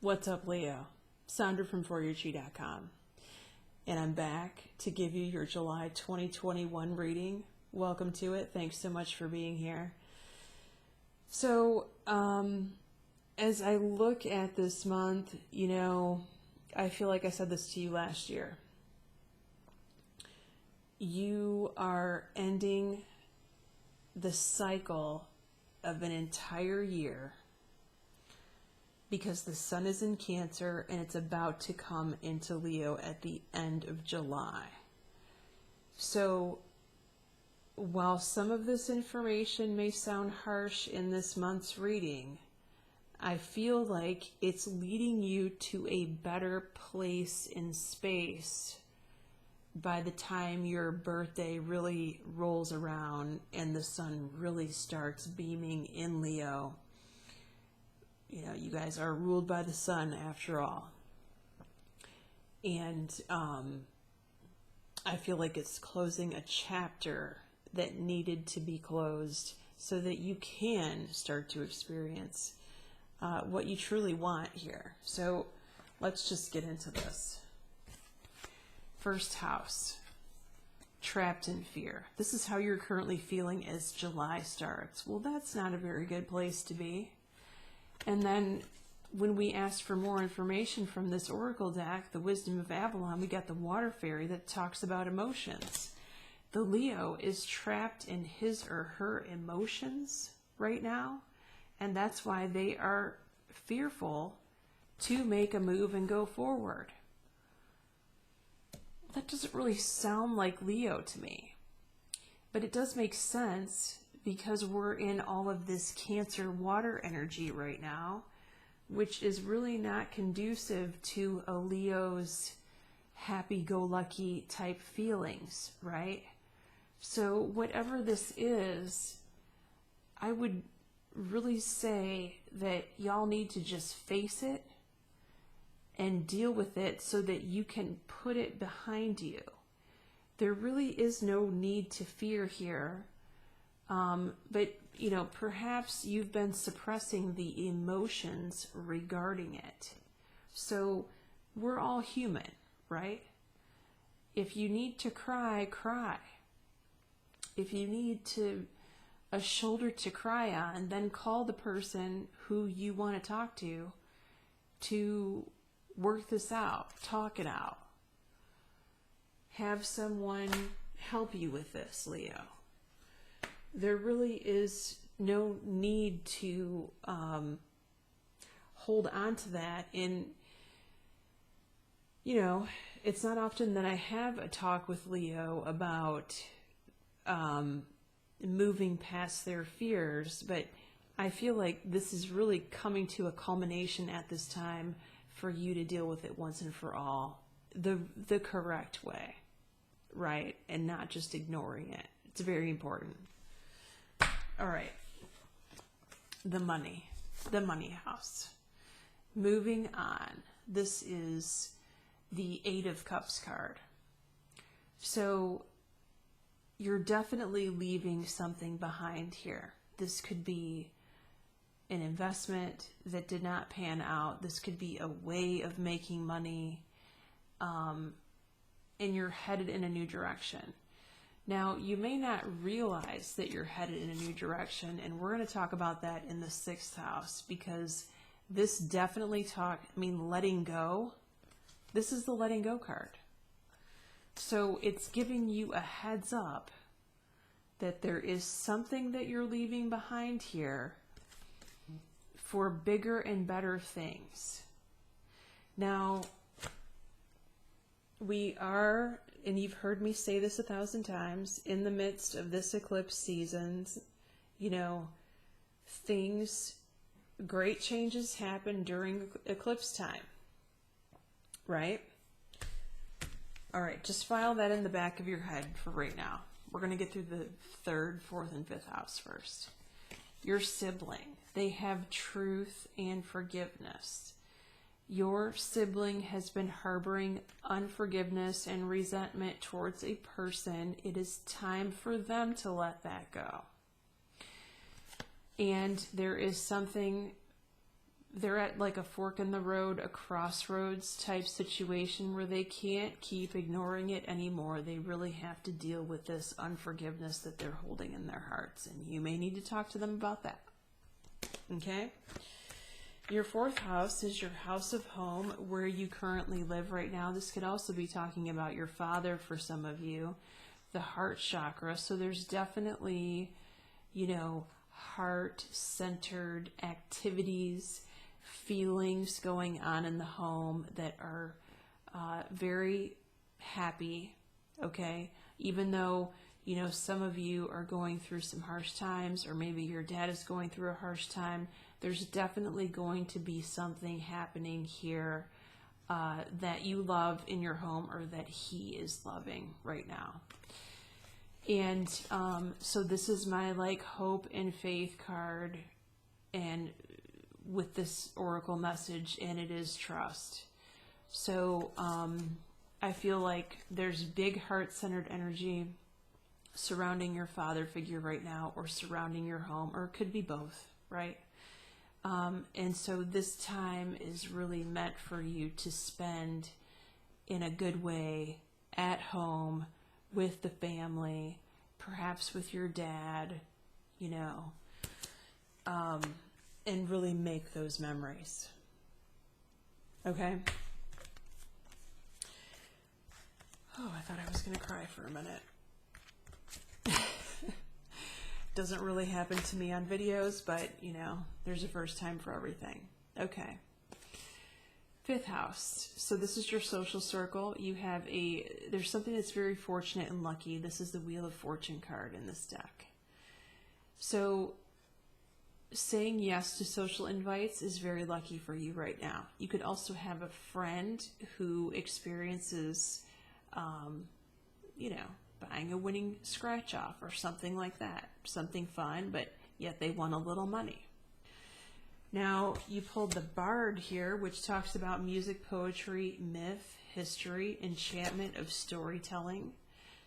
What's up, Leo? Sandra from ForYourChi.com. And I'm back to give you your July 2021 reading. Welcome to it. Thanks so much for being here. So, as I look at this month, I feel like I said this to you last year. You are ending the cycle of an entire year because the sun is in Cancer and it's about to come into Leo at the end of July. So while some of this information may sound harsh in this month's reading, I feel like it's leading you to a better place in space by the time your birthday really rolls around and the sun really starts beaming in Leo. You guys are ruled by the sun after all. And I feel like it's closing a chapter that needed to be closed so that you can start to experience what you truly want here. So let's just get into this. First house, trapped in fear. This is how you're currently feeling as July starts. Well, that's not a very good place to be. And then when we asked for more information from this oracle deck, the Wisdom of Avalon, we got the Water Fairy that talks about emotions. The Leo is trapped in his or her emotions right now, and that's why they are fearful to make a move and go forward. That doesn't really sound like Leo to me, but it does make sense because we're in all of this Cancer water energy right now, which is really not conducive to a Leo's happy-go-lucky type feelings, right? So whatever this is, I would really say that y'all need to just face it and deal with it so that you can put it behind you. There really is no need to fear here. But perhaps you've been suppressing the emotions regarding it. So we're all human, right? If you need to cry, cry. If you need a shoulder to cry on, then call the person who you want to talk to work this out, talk it out. Have someone help you with this, Leo. There really is no need to hold on to that. And, it's not often that I have a talk with Leo about moving past their fears, but I feel like this is really coming to a culmination at this time for you to deal with it once and for all, the correct way, right? And not just ignoring it. It's very important. All right, the money house. Moving on, this is the Eight of Cups card. So you're definitely leaving something behind here. This could be an investment that did not pan out. This could be a way of making money, and you're headed in a new direction. Now, you may not realize that you're headed in a new direction, and we're going to talk about that in the 6th house, because this definitely letting go. This is the letting go card. So it's giving you a heads up that there is something that you're leaving behind here for bigger and better things. Now, we are, and you've heard me say this 1,000 times, in the midst of this eclipse season, great changes happen during eclipse time, right? All right, just file that in the back of your head for right now. We're going to get through the 3rd, 4th, and 5th house first. Your sibling, they have truth and forgiveness. Your sibling has been harboring unforgiveness and resentment towards a person. It is time for them to let that go. And there is something they're at like a fork in the road, a crossroads type situation where they can't keep ignoring it anymore. They really have to deal with this unforgiveness that they're holding in their hearts, and you may need to talk to them about that. Okay? Your fourth house is your house of home, where you currently live right now. This could also be talking about your father for some of you, the heart chakra. So there's definitely, heart-centered activities, feelings going on in the home that are very happy, okay? Even though, some of you are going through some harsh times, or maybe your dad is going through a harsh time, there's definitely going to be something happening here that you love in your home, or that he is loving right now. And so this is my hope and faith card, and with this oracle message, and it is trust. So I feel like there's big heart-centered energy surrounding your father figure right now, or surrounding your home, or it could be both, right? And so this time is really meant for you to spend in a good way at home with the family, perhaps with your dad, and really make those memories. Okay? Oh, I thought I was going to cry for a minute. Doesn't really happen to me on videos, but, there's a first time for everything. Okay. Fifth house. So this is your social circle. There's something that's very fortunate and lucky. This is the Wheel of Fortune card in this deck. So saying yes to social invites is very lucky for you right now. You could also have a friend who experiences, buying a winning scratch off or something like that. Something fun, but yet they won a little money. Now, you pulled the Bard here, which talks about music, poetry, myth, history, enchantment of storytelling.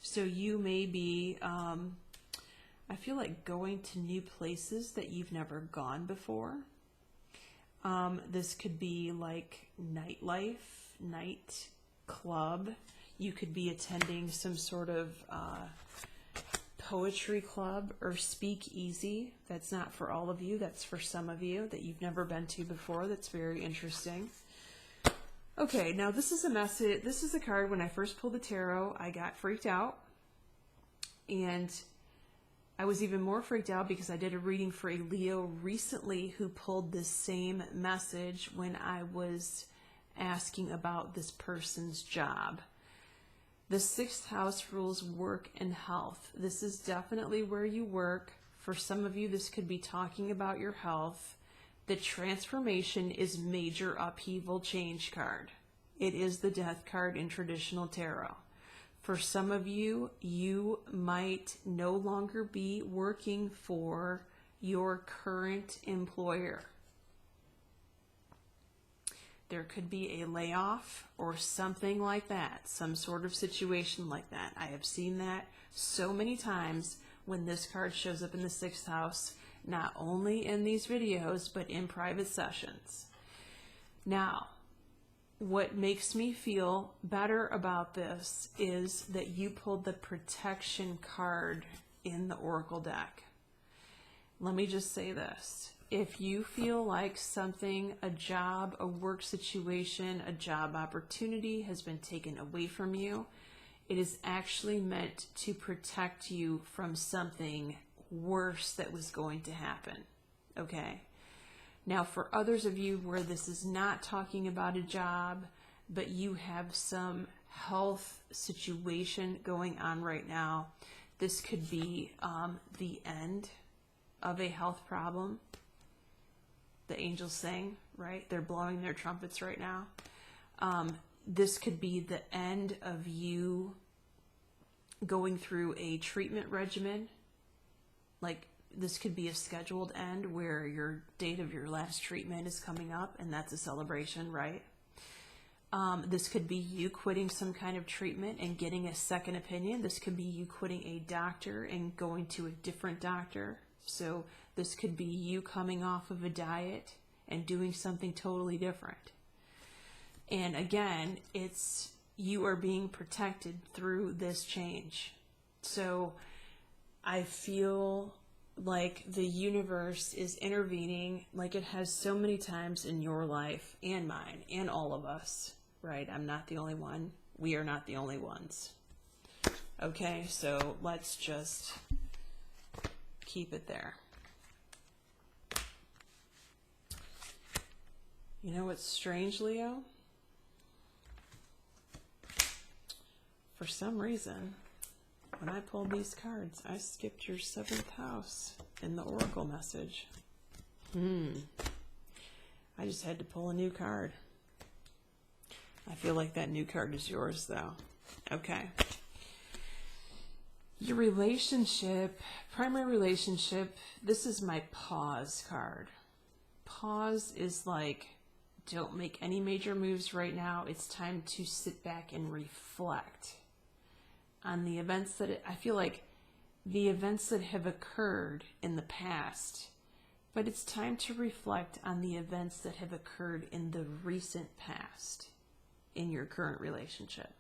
So you may be, I feel like, going to new places that you've never gone before. This could be like nightlife, night club. You could be attending some sort of poetry club or speakeasy. That's not for all of you. That's for some of you that you've never been to before. That's very interesting. Okay, now this is a message. This is a card. When I first pulled the tarot, I got freaked out. And I was even more freaked out because I did a reading for a Leo recently who pulled this same message when I was asking about this person's job. The sixth house rules work and health. This is definitely where you work. For some of you, this could be talking about your health. The transformation is major upheaval change card. It is the death card in traditional tarot. For some of you, you might no longer be working for your current employer. There could be a layoff or something like that, some sort of situation like that. I have seen that so many times when this card shows up in the sixth house, not only in these videos, but in private sessions. Now, what makes me feel better about this is that you pulled the protection card in the Oracle deck. Let me just say this. If you feel like something, a job, a work situation, a job opportunity has been taken away from you, it is actually meant to protect you from something worse that was going to happen. Okay? Now, for others of you where this is not talking about a job, but you have some health situation going on right now, this could be the end of a health problem. The angels sing, right? They're blowing their trumpets right now. This could be the end of you going through a treatment regimen. Like, this could be a scheduled end where your date of your last treatment is coming up, and that's a celebration, right? This could be you quitting some kind of treatment and getting a second opinion. This could be you quitting a doctor and going to a different doctor. So this could be you coming off of a diet and doing something totally different. And again, you are being protected through this change. So I feel like the universe is intervening like it has so many times in your life and mine and all of us, right? I'm not the only one. We are not the only ones. Okay, so let's just keep it there. You know what's strange, Leo? For some reason, when I pulled these cards, I skipped your 7th house in the oracle message. I just had to pull a new card. I feel like that new card is yours, though. Okay. Your relationship, primary relationship, this is my pause card. Pause is like, don't make any major moves right now. It's time to sit back and reflect on the events that I feel like the events that have occurred in the past, but it's time to reflect on the events that have occurred in the recent past in your current relationship.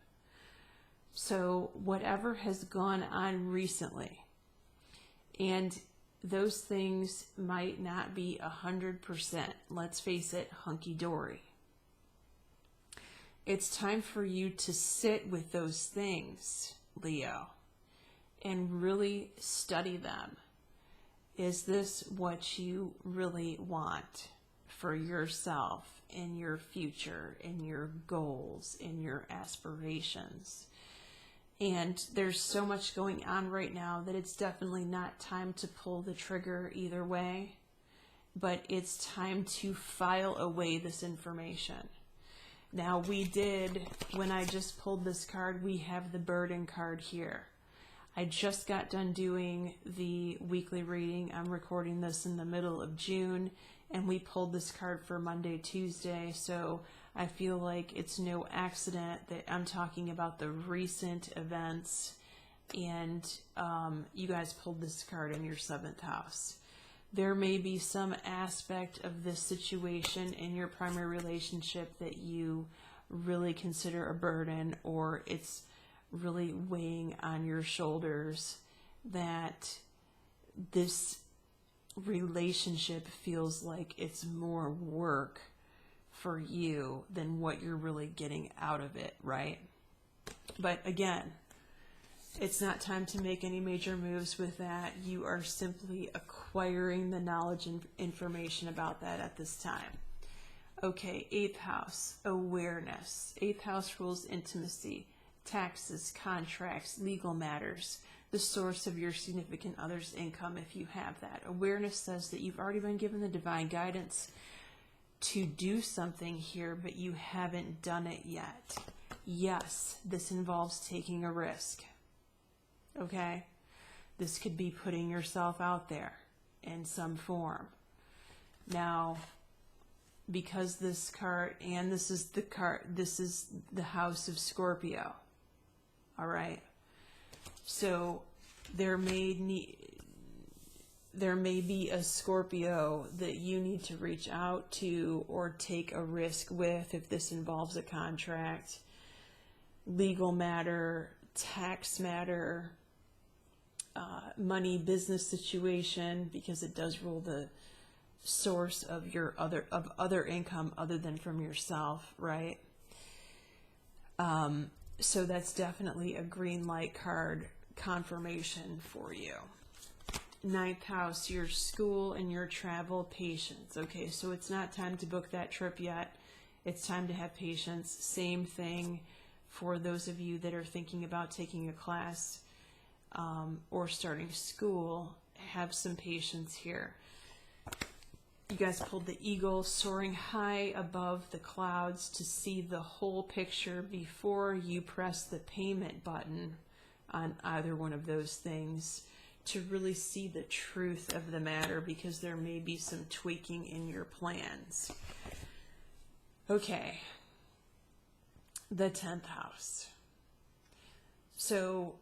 So whatever has gone on recently, and those things might not be 100%, let's face it, hunky-dory. It's time for you to sit with those things, Leo, and really study them. Is this what you really want for yourself in your future, in your goals, in your aspirations? And there's so much going on right now that it's definitely not time to pull the trigger either way, but it's time to file away this information. Now when I just pulled this card, we have the burden card here. I just got done doing the weekly reading. I'm recording this in the middle of June, and we pulled this card for Monday, Tuesday, so I feel like it's no accident that I'm talking about the recent events, and you guys pulled this card in your 7th house. There may be some aspect of this situation in your primary relationship that you really consider a burden, or it's really weighing on your shoulders, that this relationship feels like it's more work for you than what you're really getting out of it, right? But again, it's not time to make any major moves with that. You are simply acquiring the knowledge and information about that at this time. Okay, 8th house, awareness. 8th house rules intimacy, taxes, contracts, legal matters, the source of your significant other's income if you have that. Awareness says that you've already been given the divine guidance to do something here, but you haven't done it yet. Yes, this involves taking a risk. Okay? This could be putting yourself out there in some form. Now, because this card, and this is the house of Scorpio. All right? So there may be a Scorpio that you need to reach out to or take a risk with if this involves a contract, legal matter, tax matter, money, business situation, because it does rule the source of your other income other than from yourself, right? So that's definitely a green light card confirmation for you. 9th house, your school and your travel patience. Okay, so it's not time to book that trip yet. It's time to have patience. Same thing for those of you that are thinking about taking a class or starting school. Have some patience here. You guys pulled the eagle, soaring high above the clouds to see the whole picture before you press the payment button on either one of those things, to really see the truth of the matter, because there may be some tweaking in your plans. Okay, the 10th house. So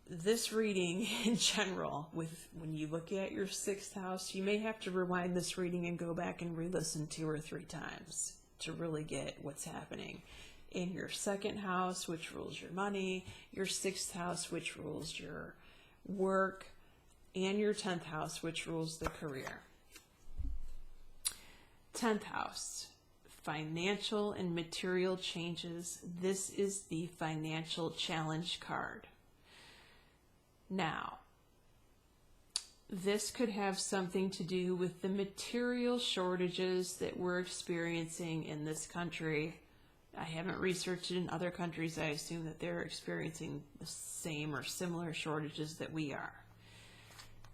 this reading in general, when you look at your 6th house, you may have to rewind this reading and go back and re-listen 2 or 3 times to really get what's happening in your 2nd house, which rules your money, your 6th house, which rules your work, and your 10th house, which rules the career. 10th house, financial and material changes. This is the financial challenge card. Now, this could have something to do with the material shortages that we're experiencing in this country. I haven't researched it in other countries. I assume that they're experiencing the same or similar shortages that we are.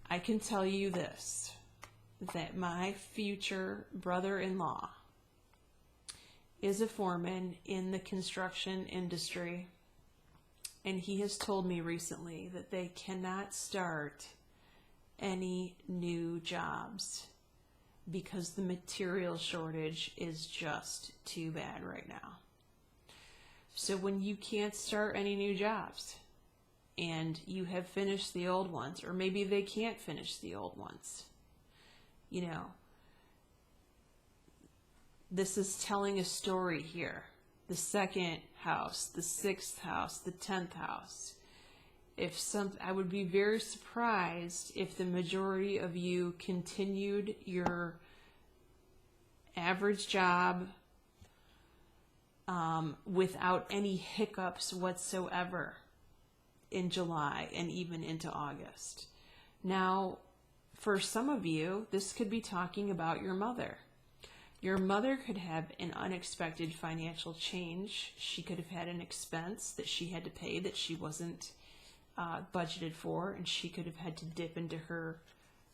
I can tell you this, that my future brother-in-law is a foreman in the construction industry, and he has told me recently that they cannot start any new jobs because the material shortage is just too bad right now. So when you can't start any new jobs and you have finished the old ones, or maybe they can't finish the old ones, you know, this is telling a story here. The 2nd house, the 6th house, the 10th house. I would be very surprised if the majority of you continued your average job without any hiccups whatsoever in July and even into August. Now, for some of you, this could be talking about your mother. Your mother could have an unexpected financial change. She could have had an expense that she had to pay that she wasn't budgeted for, and she could have had to dip into her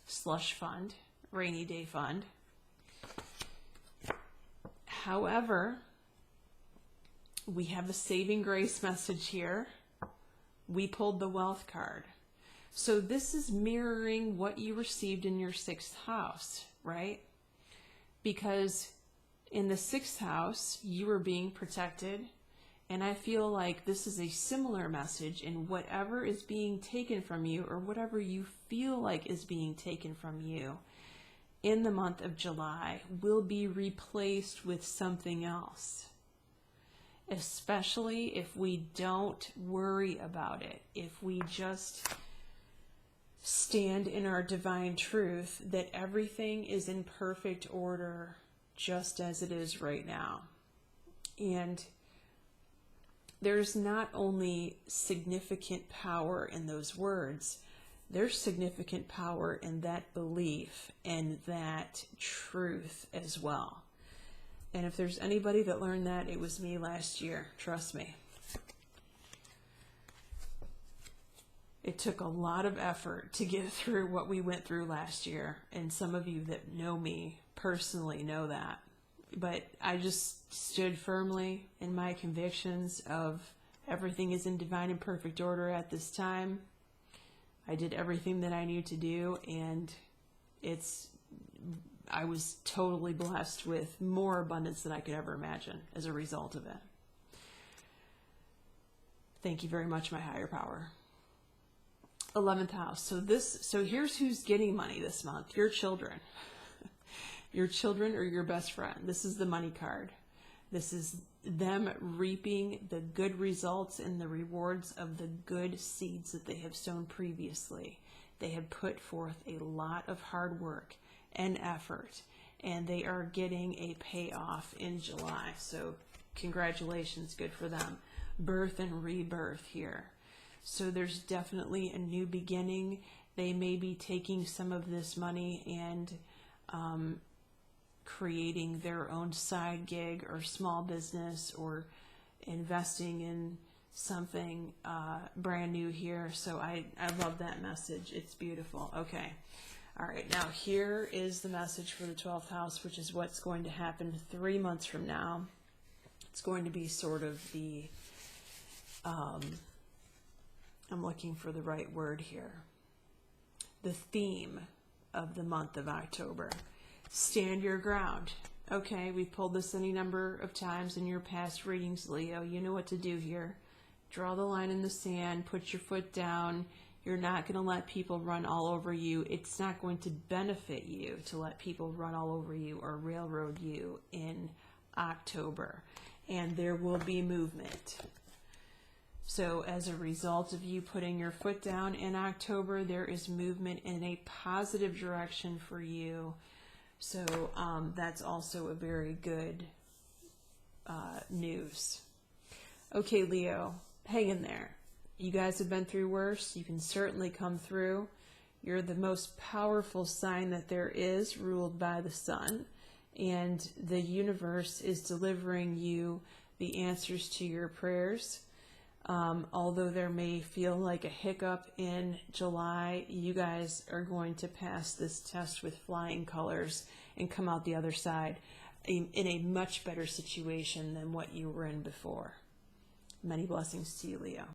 slush fund, rainy day fund. However, we have a saving grace message here. We pulled the wealth card. So this is mirroring what you received in your 6th house, right? Because in the 6th house, you were being protected. And I feel like this is a similar message in whatever is being taken from you, or whatever you feel like is being taken from you in the month of July, will be replaced with something else. Especially if we don't worry about it, if we just stand in our divine truth that everything is in perfect order just as it is right now. And there's not only significant power in those words, there's significant power in that belief and that truth as well. And if there's anybody that learned that, it was me last year. Trust me. It took a lot of effort to get through what we went through last year. And some of you that know me personally know that. But I just stood firmly in my convictions of everything is in divine and perfect order at this time. I did everything that I knew to do, and I was totally blessed with more abundance than I could ever imagine as a result of it. Thank you very much, my higher power. 11th house. So here's who's getting money this month. Your children. Your children or your best friend. This is the money card. This is them reaping the good results and the rewards of the good seeds that they have sown previously. They have put forth a lot of hard work and effort, and they are getting a payoff in July. So congratulations, good for them. Birth and rebirth here. So there's definitely a new beginning. They may be taking some of this money and creating their own side gig or small business, or investing in something brand new here. So I love that message. It's beautiful. Okay. All right. Now here is the message for the 12th house, which is what's going to happen 3 months from now. It's going to be sort of the, I'm looking for the right word here. The theme of the month of October. Stand your ground. Okay, we've pulled this any number of times in your past readings, Leo. You know what to do here. Draw the line in the sand, put your foot down. You're not going to let people run all over you. It's not going to benefit you to let people run all over you or railroad you in October. And there will be movement. So as a result of you putting your foot down in October, there is movement in a positive direction for you. So that's also a very good news. Okay, Leo, hang in there. You guys have been through worse. You can certainly come through. You're the most powerful sign that there is, ruled by the sun. And the universe is delivering you the answers to your prayers. Although there may feel like a hiccup in July, you guys are going to pass this test with flying colors and come out the other side in a much better situation than what you were in before. Many blessings to you, Leo.